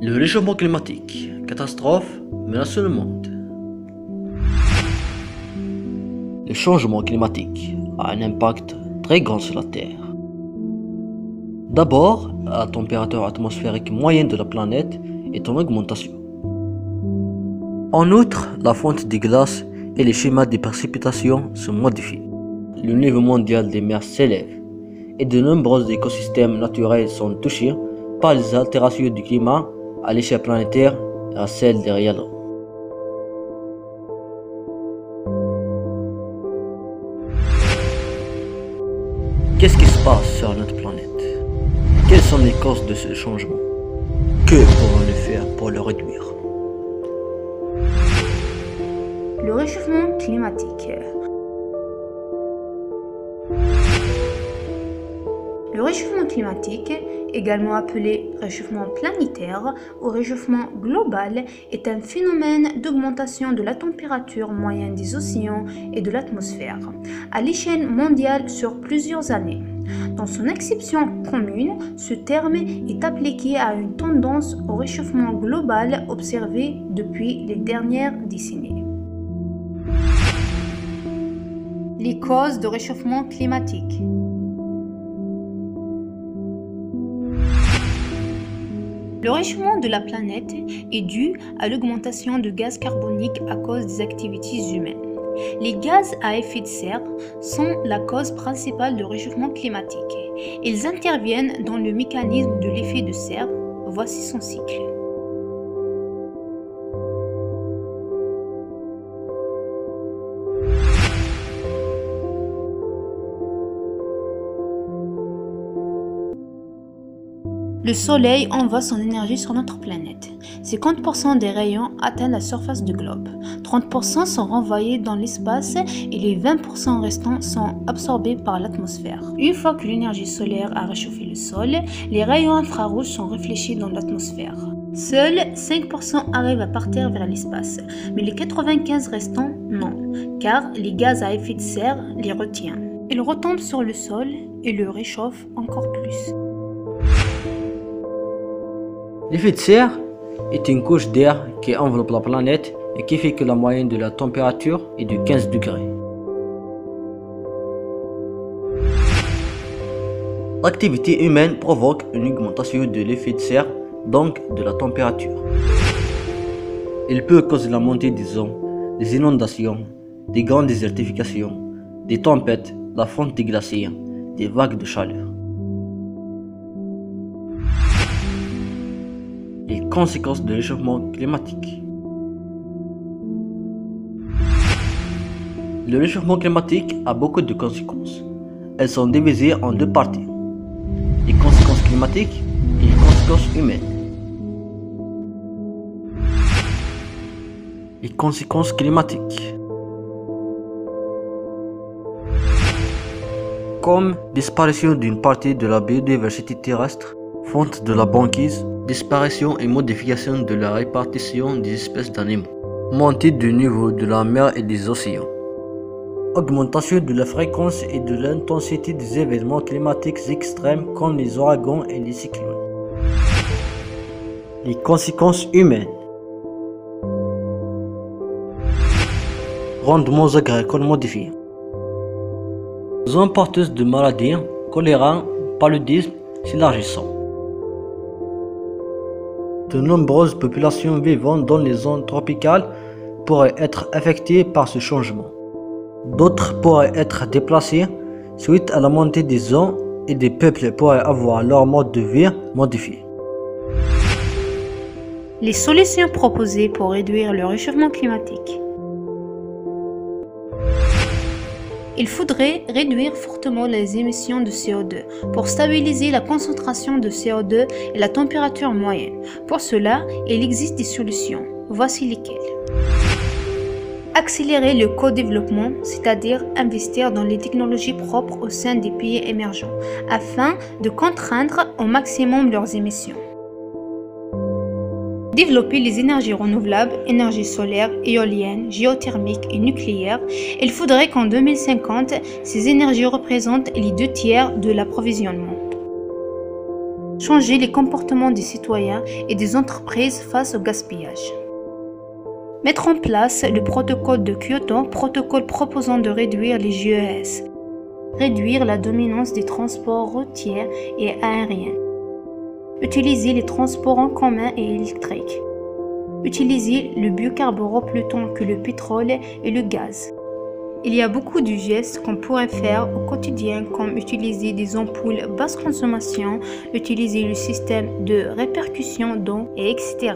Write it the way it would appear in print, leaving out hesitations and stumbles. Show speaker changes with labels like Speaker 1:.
Speaker 1: Le réchauffement climatique, catastrophe, menace le monde. Le changement climatique a un impact très grand sur la Terre. D'abord, la température atmosphérique moyenne de la planète est en augmentation. En outre, la fonte des glaces et les schémas des précipitations se modifient. Le niveau mondial des mers s'élève et de nombreux écosystèmes naturels sont touchés par les altérations du climat à l'échelle planétaire et à celle derrière l'eau. Qu'est-ce qui se passe sur notre planète? Quelles sont les causes de ce changement? Que pouvons-nous faire pour le réduire?
Speaker 2: Le réchauffement climatique. Le réchauffement climatique, également appelé réchauffement planétaire ou réchauffement global, est un phénomène d'augmentation de la température moyenne des océans et de l'atmosphère à l'échelle mondiale sur plusieurs années. Dans son acception commune, ce terme est appliqué à une tendance au réchauffement global observée depuis les dernières décennies. Les causes de réchauffement climatique. Le réchauffement de la planète est dû à l'augmentation de gaz carbonique à cause des activités humaines. Les gaz à effet de serre sont la cause principale du réchauffement climatique. Ils interviennent dans le mécanisme de l'effet de serre. Voici son cycle. Le Soleil envoie son énergie sur notre planète. 50% des rayons atteignent la surface du globe. 30% sont renvoyés dans l'espace et les 20% restants sont absorbés par l'atmosphère. Une fois que l'énergie solaire a réchauffé le sol, les rayons infrarouges sont réfléchis dans l'atmosphère. Seuls 5% arrivent à partir vers l'espace, mais les 95 restants non, car les gaz à effet de serre les retiennent. Ils retombent sur le sol et le réchauffent encore plus.
Speaker 1: L'effet de serre est une couche d'air qui enveloppe la planète et qui fait que la moyenne de la température est de 15 degrés. L'activité humaine provoque une augmentation de l'effet de serre, donc de la température. Il peut causer la montée des eaux, des inondations, des grandes désertifications, des tempêtes, la fonte des glaciers, des vagues de chaleur. Les conséquences du réchauffement climatique. Le réchauffement climatique a beaucoup de conséquences. Elles sont divisées en deux parties: les conséquences climatiques et les conséquences humaines. Les conséquences climatiques, comme disparition d'une partie de la biodiversité terrestre, fonte de la banquise, disparition et modification de la répartition des espèces d'animaux, montée du niveau de la mer et des océans, augmentation de la fréquence et de l'intensité des événements climatiques extrêmes comme les ouragans et les cyclones. Les conséquences humaines. Rendements agricoles modifiés. Zones porteuses de maladies, choléra, paludisme s'élargissant. De nombreuses populations vivant dans les zones tropicales pourraient être affectées par ce changement. D'autres pourraient être déplacées suite à la montée des eaux et des peuples pourraient avoir leur mode de vie modifié.
Speaker 2: Les solutions proposées pour réduire le réchauffement climatique. Il faudrait réduire fortement les émissions de CO2 pour stabiliser la concentration de CO2 et la température moyenne. Pour cela, il existe des solutions. Voici lesquelles. Accélérer le co-développement, c'est-à-dire investir dans les technologies propres au sein des pays émergents, afin de contraindre au maximum leurs émissions. Développer les énergies renouvelables, énergie solaire, éolienne, géothermique et nucléaire. Il faudrait qu'en 2050, ces énergies représentent les 2 tiers de l'approvisionnement. changer les comportements des citoyens et des entreprises face au gaspillage. Mettre en place le protocole de Kyoto, protocole proposant de réduire les GES, réduire la dominance des transports routiers et aériens, utiliser les transports en commun et électriques, utiliser le biocarburant plutôt que le pétrole et le gaz. Il y a beaucoup de gestes qu'on pourrait faire au quotidien comme utiliser des ampoules basse consommation, utiliser le système de répercussion d'eau, etc.